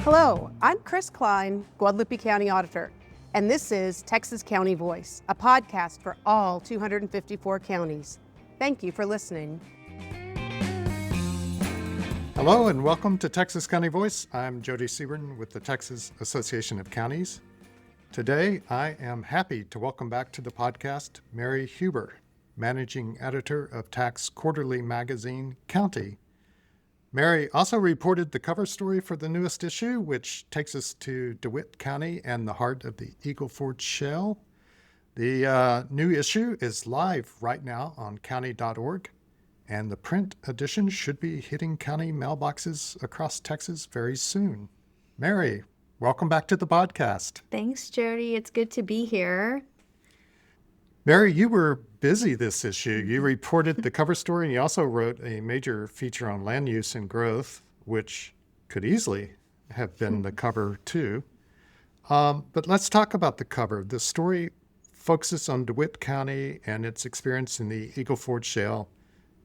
Hello, I'm Chris Klein, Guadalupe County Auditor, and this is Texas County Voice, a podcast for all 254 counties. Thank you for listening. Hello and welcome to Texas County Voice. I'm Jody Seaburn with the Texas Association of Counties. Today, I am happy to welcome back to the podcast Mary Huber, Managing Editor of Tax Quarterly magazine, County. Mary also reported the cover story for the newest issue, which takes us to DeWitt County and the heart of the Eagle Ford Shale. The new issue is live right now on county.org, and the print edition should be hitting county mailboxes across Texas very soon. Mary, welcome back to the podcast. Thanks, Jody. It's good to be here. Mary, you were busy this issue. You reported the cover story and you also wrote a major feature on land use and growth, which could easily have been the cover too. But let's talk about the cover. The story focuses on DeWitt County and its experience in the Eagle Ford Shale.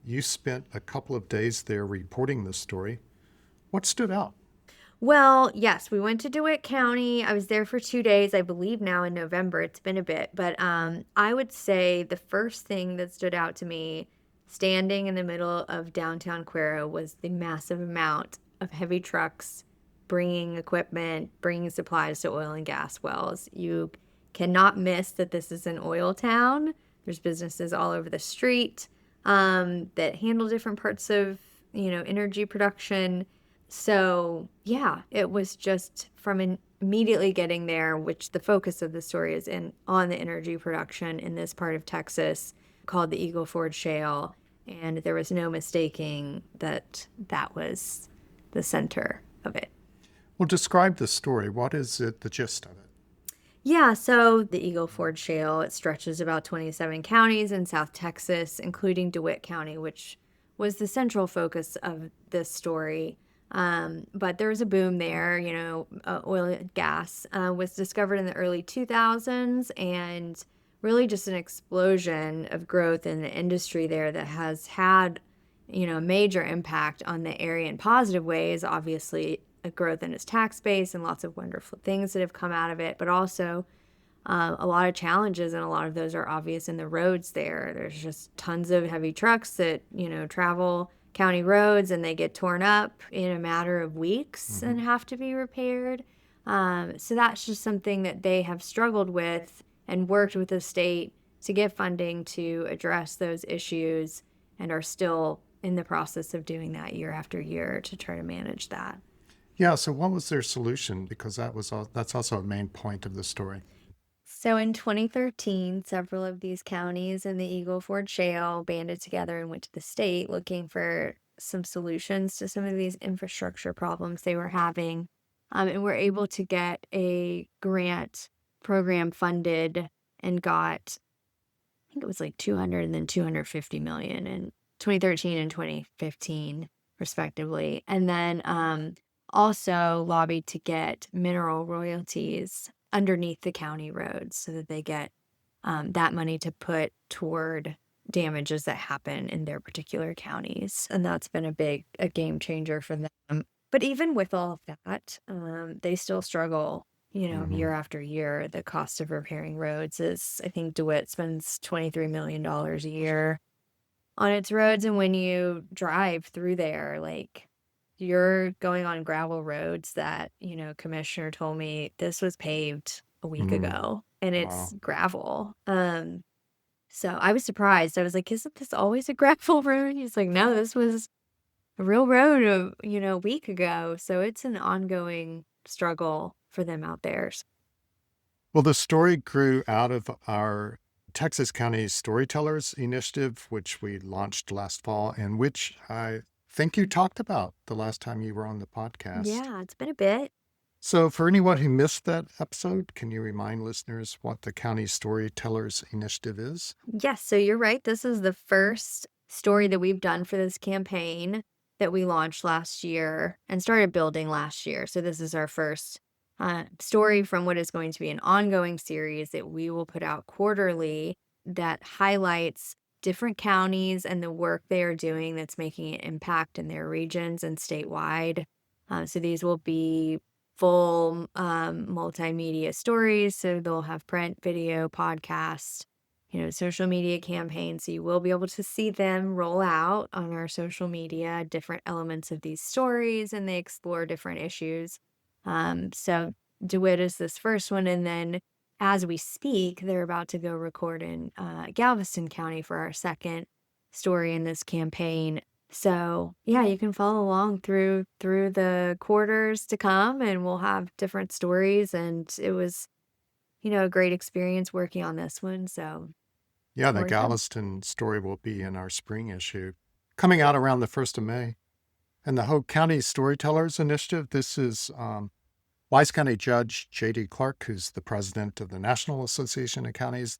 You spent a couple of days there reporting this story. What stood out? Well, yes, we went to DeWitt County. I was there for 2 days, I believe now in November. It's been a bit. But I would say the first thing that stood out to me standing in the middle of downtown Cuero was the massive amount of heavy trucks bringing equipment, bringing supplies to oil and gas wells. You cannot miss that this is an oil town. There's businesses all over the street that handle different parts of, energy production. So, yeah, it was just from immediately getting there, which the focus of the story is on the energy production in this part of Texas called the Eagle Ford Shale. And there was no mistaking that was the center of it. Well, describe the story. What is it, the gist of it? Yeah, so the Eagle Ford Shale, it stretches about 27 counties in South Texas, including DeWitt County, which was the central focus of this story. But there was a boom there, oil and gas was discovered in the early 2000s and really just an explosion of growth in the industry there that has had, a major impact on the area in positive ways. Obviously, a growth in its tax base and lots of wonderful things that have come out of it, but also a lot of challenges, and a lot of those are obvious in the roads there. There's just tons of heavy trucks that, travel county roads and they get torn up in a matter of weeks and have to be repaired. So that's just something that they have struggled with and worked with the state to get funding to address those issues, and are still in the process of doing that year after year to try to manage that. Yeah, so what was their solution? Because that's also a main point of the story. So in 2013, several of these counties in the Eagle Ford Shale banded together and went to the state looking for some solutions to some of these infrastructure problems they were having, and were able to get a grant program funded and got, I think it was like 200 and then 250 million in 2013 and 2015, respectively. And then also lobbied to get mineral royalties underneath the county roads so that they get that money to put toward damages that happen in their particular counties. And that's been a game changer for them. But even with all of that, they still struggle, year after year. The cost of repairing roads is, I think DeWitt spends $23 million a year on its roads. And when you drive through there, you're going on gravel roads that, commissioner told me this was paved a week ago and it's gravel. So I was surprised. I was like, isn't this always a gravel road? He's like, no, this was a real road, a week ago. So it's an ongoing struggle for them out there. Well, the story grew out of our Texas County Storytellers Initiative, which we launched last fall, and which I think you talked about the last time you were on the podcast. Yeah, it's been a bit. So for anyone who missed that episode, can you remind listeners what the County Storytellers Initiative is? Yes, so you're right. This is the first story that we've done for this campaign that we launched last year and started building last year. So this is our first story from what is going to be an ongoing series that we will put out quarterly that highlights different counties and the work they are doing that's making an impact in their regions and statewide. So these will be full multimedia stories. So they'll have print, video, podcast, social media campaigns. So you will be able to see them roll out on our social media, different elements of these stories, and they explore different issues. So DeWitt is this first one. And then as we speak, they're about to go record in Galveston County for our second story in this campaign. So yeah, you can follow along through the quarters to come, and we'll have different stories. And it was, a great experience working on this one. So Yeah, the more to come. Galveston story will be in our spring issue, coming out around the 1st of May. And the Hogue County Storytellers Initiative, this is Wise County Judge J.D. Clark, who's the president of the National Association of Counties.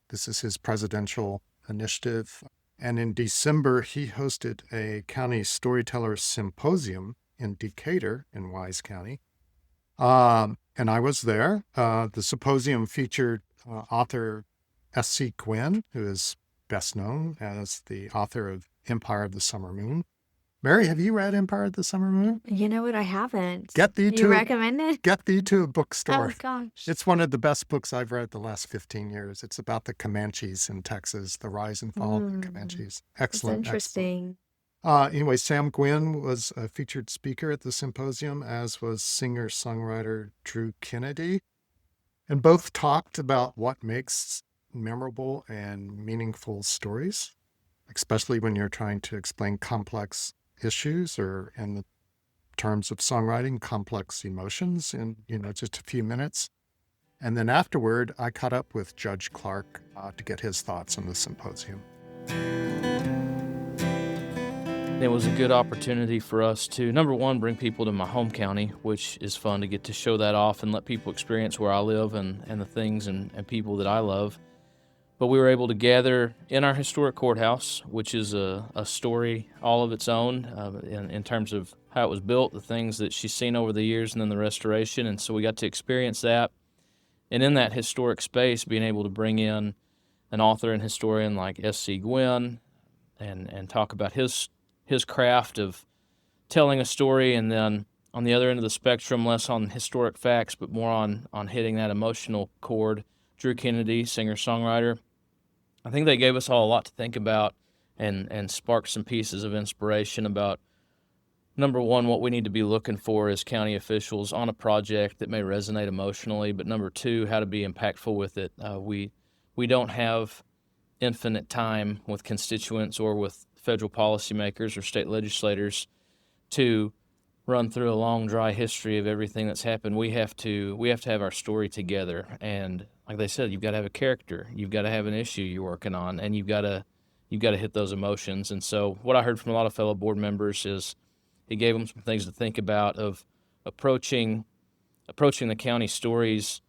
This is his presidential initiative. And in December, he hosted a county storyteller symposium in Decatur in Wise County. And I was there. The symposium featured author S.C. Gwynn, who is best known as the author of Empire of the Summer Moon. Mary, have you read Empire of the Summer Moon? You know what? I haven't. Get thee You to recommend it? Get thee to a Oh bookstore. gosh. It's one of the best books I've read the last 15 years. It's about the Comanches in Texas, the rise and fall of the Comanches. That's Excellent. interesting. Anyway, Sam Gwynn was a featured speaker at the symposium, as was singer-songwriter Drew Kennedy. And both talked about what makes memorable and meaningful stories, especially when you're trying to explain complex issues, or in the terms of songwriting, complex emotions in, just a few minutes. And then afterward, I caught up with Judge Clark to get his thoughts on the symposium. It was a good opportunity for us to, number one, bring people to my home county, which is fun to get to show that off and let people experience where I live and the things and people that I love. But we were able to gather in our historic courthouse, which is a story all of its own in terms of how it was built, the things that she's seen over the years, and then the restoration. And so we got to experience that. And in that historic space, being able to bring in an author and historian like S.C. Gwynn and talk about his craft of telling a story, and then on the other end of the spectrum, less on historic facts, but more on hitting that emotional chord, Drew Kennedy, singer-songwriter. I think they gave us all a lot to think about and sparked some pieces of inspiration about, number one, what we need to be looking for as county officials on a project that may resonate emotionally, but number two, how to be impactful with it. We don't have infinite time with constituents or with federal policymakers or state legislators to run through a long, dry history of everything that's happened. We have to have our story together, and like they said, you've got to have a character, you've got to have an issue you're working on, and you've got to hit those emotions. And so what I heard from a lot of fellow board members is it gave them some things to think about of approaching the county stories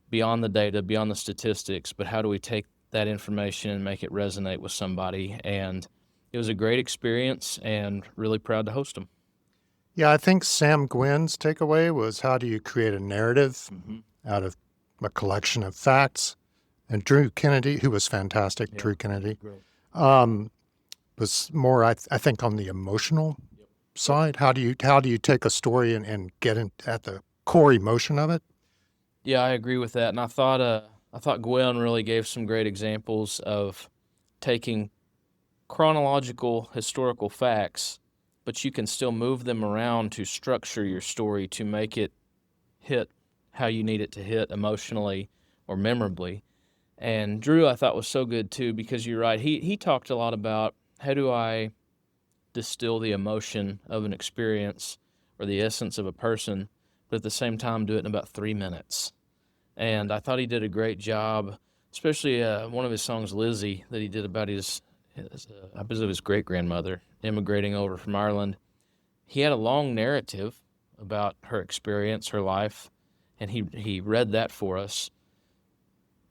beyond the data, beyond the statistics, but how do we take that information and make it resonate with somebody? And it was a great experience, and really proud to host them. Yeah, I think Sam Gwynn's takeaway was, how do you create a narrative out of a collection of facts? And Drew Kennedy, who was fantastic, Yeah. Drew Kennedy, Great. was more, I think, on the emotional side. How do you take a story and get at the core emotion of it? Yeah, I agree with that. And I thought Gwynn really gave some great examples of taking chronological historical facts, but you can still move them around to structure your story to make it hit how you need it to hit emotionally or memorably. And Drew, I thought, was so good too, because you're right. He talked a lot about, how do I distill the emotion of an experience or the essence of a person, but at the same time do it in about 3 minutes. And I thought he did a great job, especially one of his songs, Lizzie, that he did about his great-grandmother immigrating over from Ireland. He had a long narrative about her experience, her life, and he read that for us,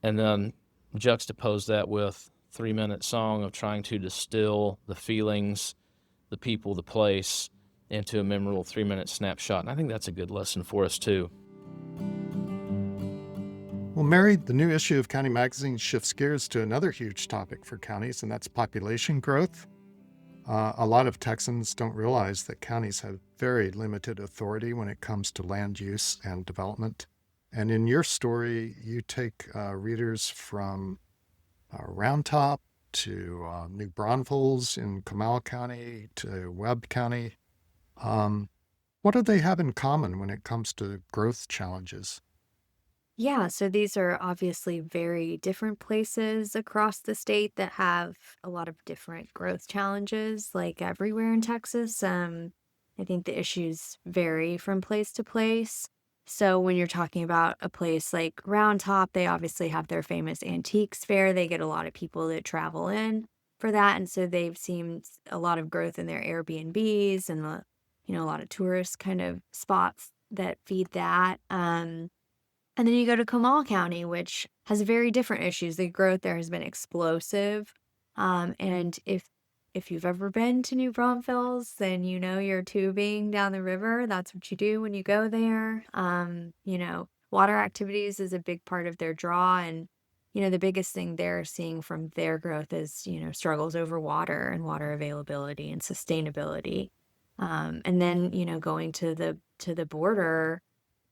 and then juxtaposed that with 3-minute song of trying to distill the feelings, the people, the place, into a memorable 3-minute snapshot. And I think that's a good lesson for us too. Well, Mary, the new issue of County Magazine shifts gears to another huge topic for counties, and that's population growth. A lot of Texans don't realize that counties have very limited authority when it comes to land use and development. And in your story, you take readers from Round Top to New Braunfels in Comal County to Webb County. What do they have in common when it comes to growth challenges? Yeah, so these are obviously very different places across the state that have a lot of different growth challenges, like everywhere in Texas. I think the issues vary from place to place. So when you're talking about a place like Round Top, they obviously have their famous antiques fair. They get a lot of people that travel in for that, and so they've seen a lot of growth in their Airbnbs and a lot of tourist kind of spots that feed that. And then you go to Comal County, which has very different issues. The growth there has been explosive. And if you've ever been to New Braunfels, then you know you're tubing down the river. That's what you do when you go there. Water activities is a big part of their draw. And, the biggest thing they're seeing from their growth is, struggles over water and water availability and sustainability. And then, going to the border,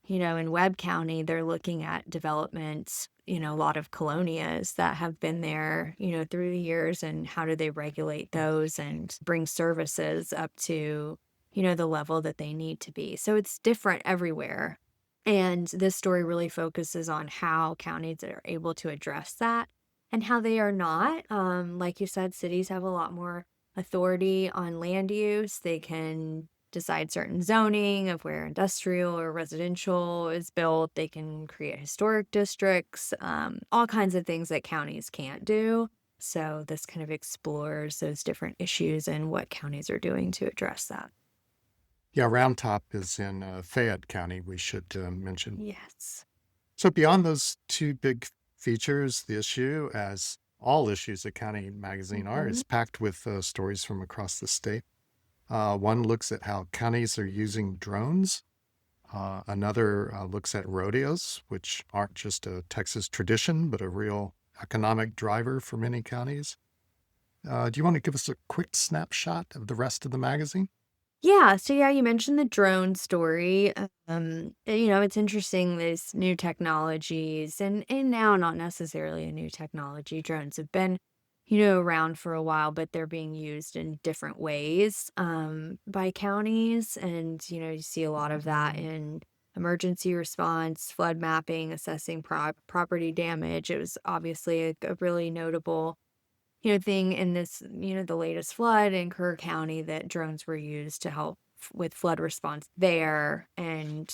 in Webb County, they're looking at developments, a lot of colonias that have been there, through the years, and how do they regulate those and bring services up to, the level that they need to be. So it's different everywhere. And this story really focuses on how counties are able to address that and how they are not. Like you said, cities have a lot more authority on land use. They can decide certain zoning of where industrial or residential is built. They can create historic districts, all kinds of things that counties can't do. So this kind of explores those different issues and what counties are doing to address that. Yeah, Round Top is in Fayette County, we should mention. Yes. So beyond those two big features, the issue, as all issues at County Magazine are, is packed with stories from across the state. One looks at how counties are using drones. Another looks at rodeos, which aren't just a Texas tradition, but a real economic driver for many counties. Do you want to give us a quick snapshot of the rest of the magazine? Yeah, so you mentioned the drone story. It's interesting, these new technologies, and now not necessarily a new technology. Drones have been, around for a while, but they're being used in different ways by counties. And, you see a lot of that in emergency response, flood mapping, assessing property damage. It was obviously a really notable thing in this, the latest flood in Kerr County, that drones were used to help with flood response there. And,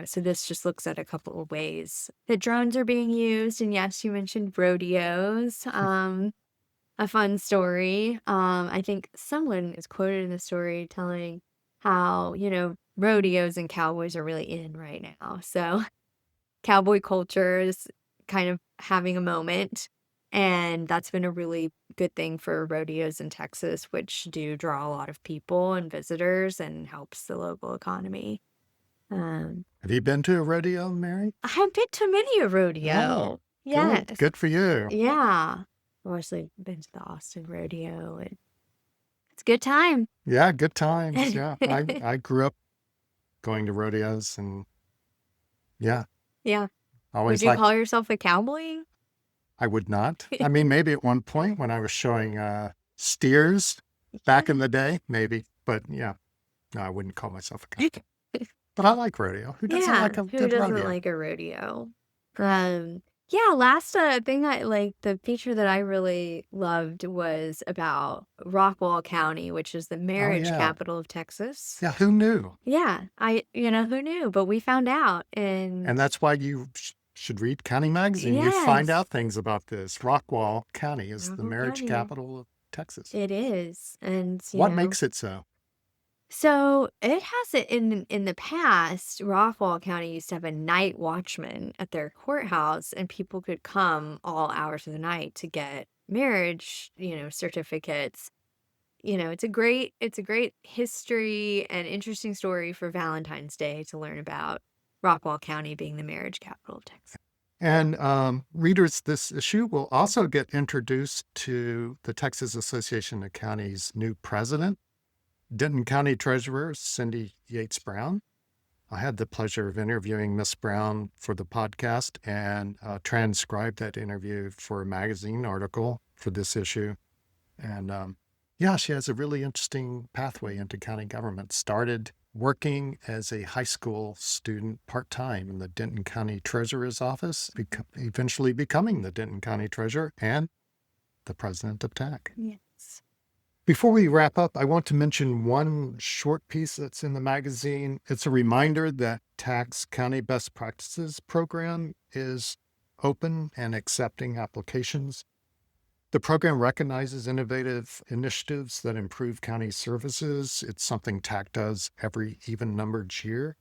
so this just looks at a couple of ways that drones are being used. And yes, you mentioned rodeos. A fun story. I think someone is quoted in the story telling how, rodeos and cowboys are really in right now. So cowboy culture is kind of having a moment. And that's been a really good thing for rodeos in Texas, which do draw a lot of people and visitors and helps the local economy. Have you been to a rodeo, Mary? I have been to many a rodeo. Oh, Yes. Good for you. Yeah. I've actually been to the Austin rodeo, and it's a good time. Yeah, good times. Yeah, I grew up going to rodeos, and yeah, Yeah. Would always you like. call yourself a cowboy? I would not. I mean, maybe at one point when I was showing steers back in the day, maybe. But yeah, no, I wouldn't call myself a cowboy. But I like rodeo. Who doesn't like a Who good doesn't rodeo? like a rodeo? Last thing the feature that I really loved was about Rockwall County, which is the marriage yeah. capital of Texas. Yeah, who knew? Yeah, who knew? But we found out. And that's why you should read County Magazine. You find Yes. out things about this. Rockwall County is the Rockwall marriage County. capital of Texas. It is. And What makes it so? So it has it in the past. Rockwall County used to have a night watchman at their courthouse, and people could come all hours of the night to get marriage, certificates. It's a great history and interesting story for Valentine's Day to learn about Rockwall County being the marriage capital of Texas. And readers this issue will also get introduced to the Texas Association of Counties' new president, Denton County Treasurer Cindy Yates Brown. I had the pleasure of interviewing Miss Brown for the podcast and transcribed that interview for a magazine article for this issue. And yeah, she has a really interesting pathway into county government. Started working as a high school student part-time in the Denton County Treasurer's office, eventually becoming the Denton County Treasurer and the president of TAC. Yes. Before we wrap up, I want to mention one short piece that's in the magazine. It's a reminder that TAC's County Best Practices program is open and accepting applications. The program recognizes innovative initiatives that improve county services. It's something TAC does every even-numbered year.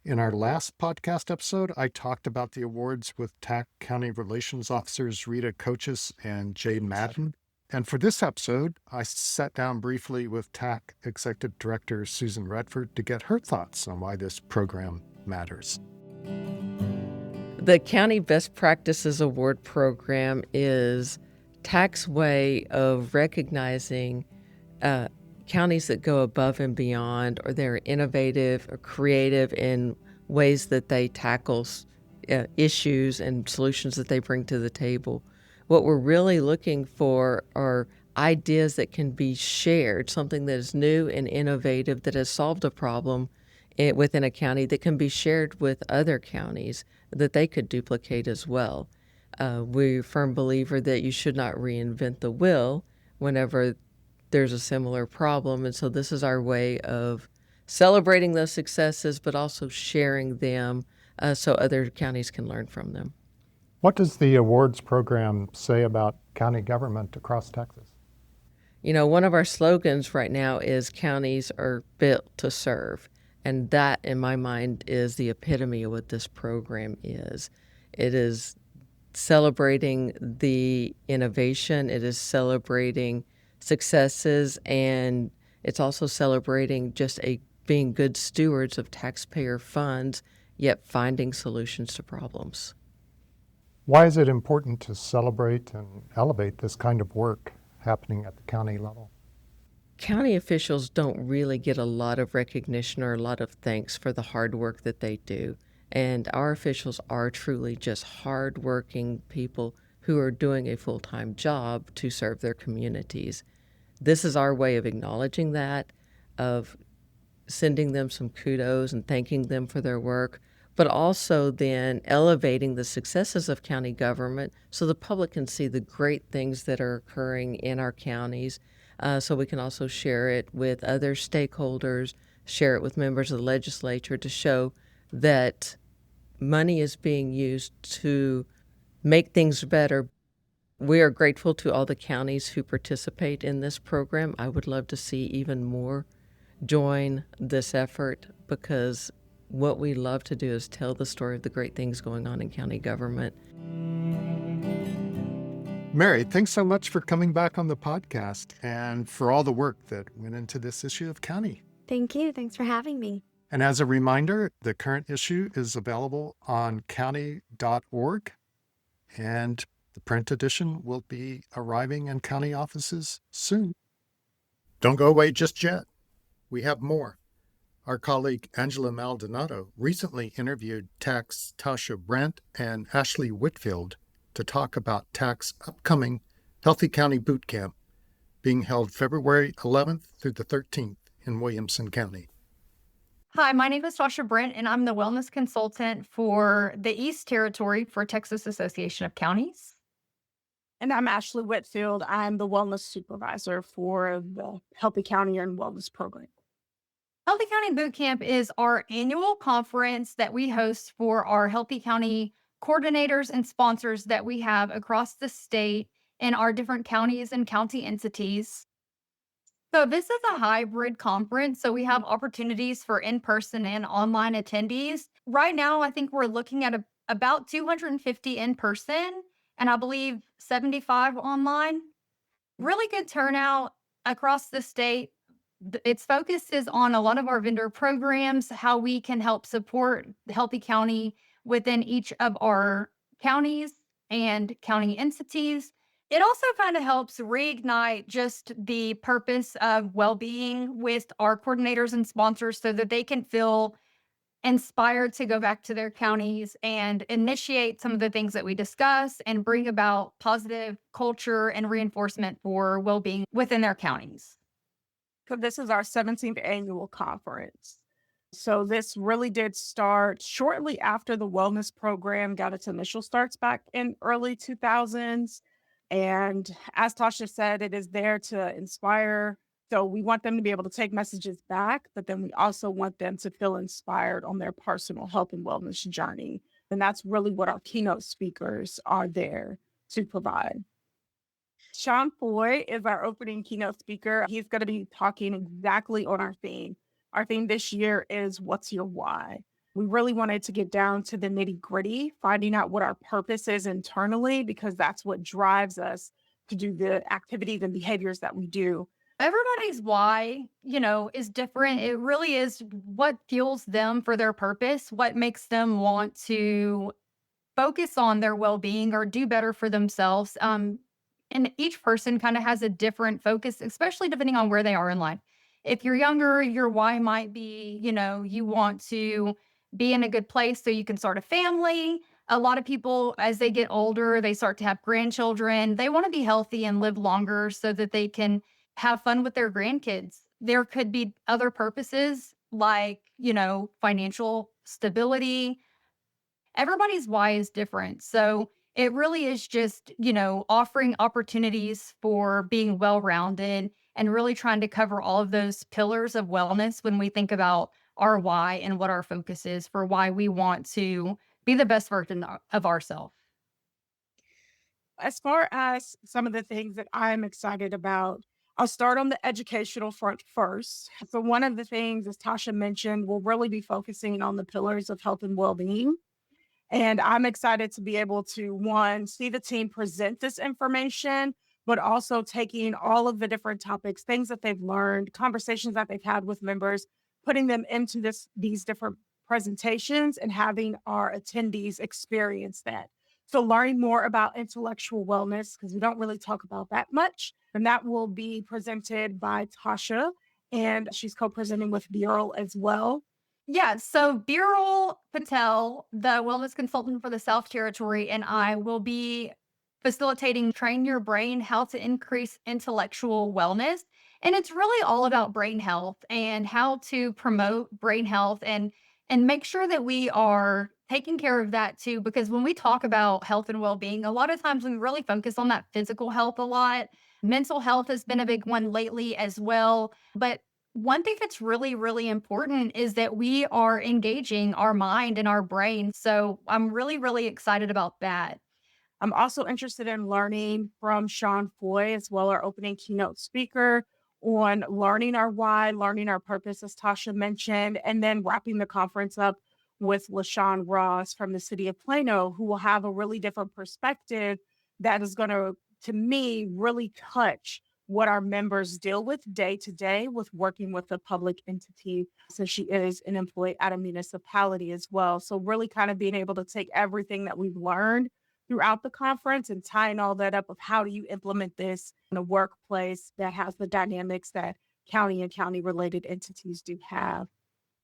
In our last podcast episode, I talked about the awards with TAC County Relations Officers Rita Coaches and Jade Madden. And for this episode, I sat down briefly with TAC Executive Director Susan Redford to get her thoughts on why this program matters. The County Best Practices Award program is TAC's way of recognizing counties that go above and beyond, or they're innovative or creative in ways that they tackle issues and solutions that they bring to the table. What we're really looking for are ideas that can be shared, something that is new and innovative that has solved a problem within a county that can be shared with other counties that they could duplicate as well. We're a firm believer that you should not reinvent the wheel whenever there's a similar problem. And so this is our way of celebrating those successes, but also sharing them so other counties can learn from them. What does the awards program say about county government across Texas? You know, one of our slogans right now is counties are built to serve. And that, in my mind, is the epitome of what this program is. It is celebrating the innovation, it is celebrating successes, and it's also celebrating just being good stewards of taxpayer funds, yet finding solutions to problems. Why is it important to celebrate and elevate this kind of work happening at the county level? County officials don't really get a lot of recognition or a lot of thanks for the hard work that they do. And our officials are truly just hardworking people who are doing a full-time job to serve their communities. This is our way of acknowledging that, of sending them some kudos and thanking them for their work, but also then elevating the successes of county government so the public can see the great things that are occurring in our counties, so we can also share it with other stakeholders, share it with members of the legislature to show that money is being used to make things better. We are grateful to all the counties who participate in this program. I would love to see even more join this effort, because what we love to do is tell the story of the great things going on in county government. Mary, thanks so much for coming back on the podcast and for all the work that went into this issue of County. Thank you. Thanks for having me. And as a reminder, the current issue is available on county.org, and the print edition will be arriving in county offices soon. Don't go away just yet. We have more. Our colleague Angela Maldonado recently interviewed TAC's Tasha Brent and Ashley Whitfield to talk about TAC's upcoming Healthy County Boot Camp being held February 11th through the 13th in Williamson County. Hi, my name is Tasha Brent, and I'm the wellness consultant for the East Territory for Texas Association of Counties. And I'm Ashley Whitfield. I'm the wellness supervisor for the Healthy County and Wellness Program. Healthy County Boot Camp is our annual conference that we host for our Healthy County coordinators and sponsors that we have across the state in our different counties and county entities. So this is a hybrid conference, so we have opportunities for in-person and online attendees. Right now, I think we're looking at about 250 in person, and I believe 75 online. Really good turnout across the state. Its focus is on a lot of our vendor programs, how we can help support the Healthy County within each of our counties and county entities. It also kind of helps reignite just the purpose of well-being with our coordinators and sponsors so that they can feel inspired to go back to their counties and initiate some of the things that we discuss and bring about positive culture and reinforcement for well-being within their counties. So this is our 17th annual conference. So this really did start shortly after the wellness program got its initial starts back in early 2000s. And as Tasha said, it is there to inspire. So we want them to be able to take messages back, but then we also want them to feel inspired on their personal health and wellness journey. And that's really what our keynote speakers are there to provide. Sean Foy is our opening keynote speaker. He's going to be talking exactly on our theme. Our theme this year is What's Your Why? We really wanted to get down to the nitty gritty, finding out what our purpose is internally, because that's what drives us to do the activities and behaviors that we do. Everybody's why, is different. It really is what fuels them for their purpose, what makes them want to focus on their well-being or do better for themselves. And each person kind of has a different focus, especially depending on where they are in life. If you're younger, your why might be, you want to be in a good place so you can start a family. A lot of people, as they get older, they start to have grandchildren. They want to be healthy and live longer so that they can have fun with their grandkids. There could be other purposes like, financial stability. Everybody's why is different. So it really is just, offering opportunities for being well-rounded and really trying to cover all of those pillars of wellness when we think about our why and what our focus is for why we want to be the best version of ourselves. As far as some of the things that I'm excited about, I'll start on the educational front first. So one of the things, as Tasha mentioned, we'll really be focusing on the pillars of health and well-being. And I'm excited to be able to, one, see the team present this information, but also taking all of the different topics, things that they've learned, conversations that they've had with members, putting them into these different presentations and having our attendees experience that. So learning more about intellectual wellness, because we don't really talk about that much. And that will be presented by Tasha, and she's co-presenting with Viral as well. Yeah, so Viral Patel, the wellness consultant for the South Territory, and I will be facilitating Train Your Brain, how to increase intellectual wellness. And it's really all about brain health and how to promote brain health and make sure that we are taking care of that too. Because when we talk about health and well-being, a lot of times we really focus on that physical health a lot. Mental health has been a big one lately as well. But one thing that's really, really important is that we are engaging our mind and our brain. So I'm really, really excited about that. I'm also interested in learning from Sean Foy as well, our opening keynote speaker, on learning our why, learning our purpose, as Tasha mentioned, and then wrapping the conference up with LaShawn Ross from the city of Plano, who will have a really different perspective that is going to me, really touch what our members deal with day to day with working with a public entity, since she is an employee at a municipality as well. So really kind of being able to take everything that we've learned throughout the conference and tying all that up of how do you implement this in a workplace that has the dynamics that county and county related entities do have.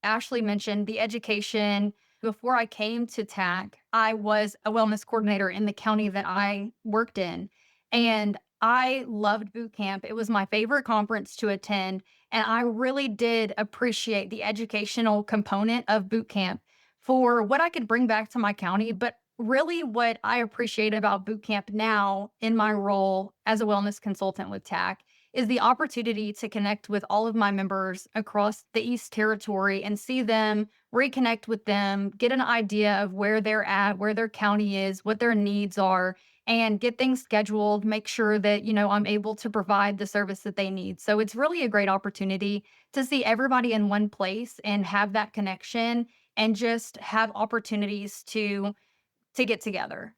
Ashley mentioned the education. Before I came to TAC, I was a wellness coordinator in the county that I worked in. And I loved boot camp. It was my favorite conference to attend. And I really did appreciate the educational component of boot camp for what I could bring back to my county. But really, what I appreciate about boot camp now in my role as a wellness consultant with TAC is the opportunity to connect with all of my members across the East Territory and see them, reconnect with them, get an idea of where they're at, where their county is, what their needs are, and get things scheduled, make sure that, I'm able to provide the service that they need. So it's really a great opportunity to see everybody in one place and have that connection and just have opportunities to get together.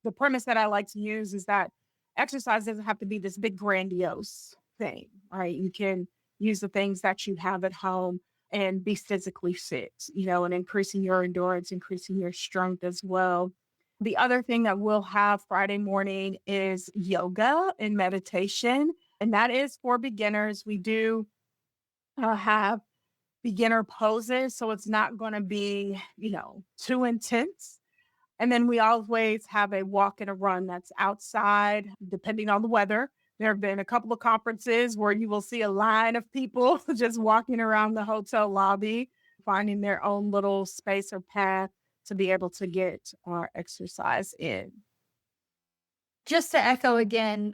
The premise that I like to use is that exercise doesn't have to be this big grandiose thing, right? You can use the things that you have at home and be physically fit, and increasing your endurance, increasing your strength as well. The other thing that we'll have Friday morning is yoga and meditation, and that is for beginners. We do have beginner poses, so it's not going to be, too intense. And then we always have a walk and a run that's outside, depending on the weather. There have been a couple of conferences where you will see a line of people just walking around the hotel lobby, finding their own little space or path to be able to get our exercise in. Just to echo again,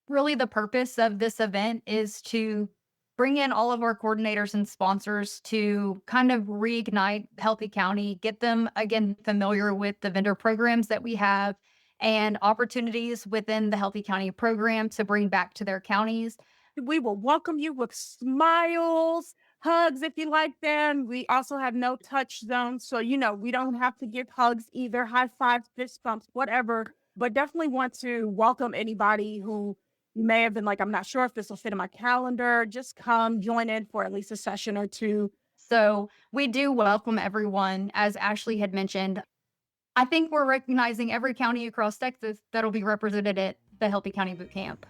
really the purpose of this event is to bring in all of our coordinators and sponsors to kind of reignite Healthy County, get them again familiar with the vendor programs that we have and opportunities within the Healthy County program to bring back to their counties. We will welcome you with smiles, hugs if you like them. We also have no touch zones. So, we don't have to give hugs either, high fives, fist bumps, whatever. But definitely want to welcome anybody who you may have been like, I'm not sure if this will fit in my calendar. Just come join in for at least a session or two. So we do welcome everyone. As Ashley had mentioned, I think we're recognizing every county across Texas that'll be represented at the Healthy County Boot Camp.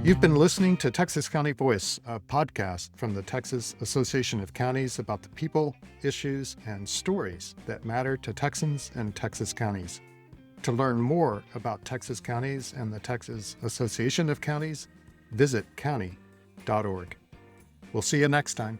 You've been listening to Texas County Voice, a podcast from the Texas Association of Counties about the people, issues, and stories that matter to Texans and Texas counties. To learn more about Texas counties and the Texas Association of Counties, visit county.org. We'll see you next time.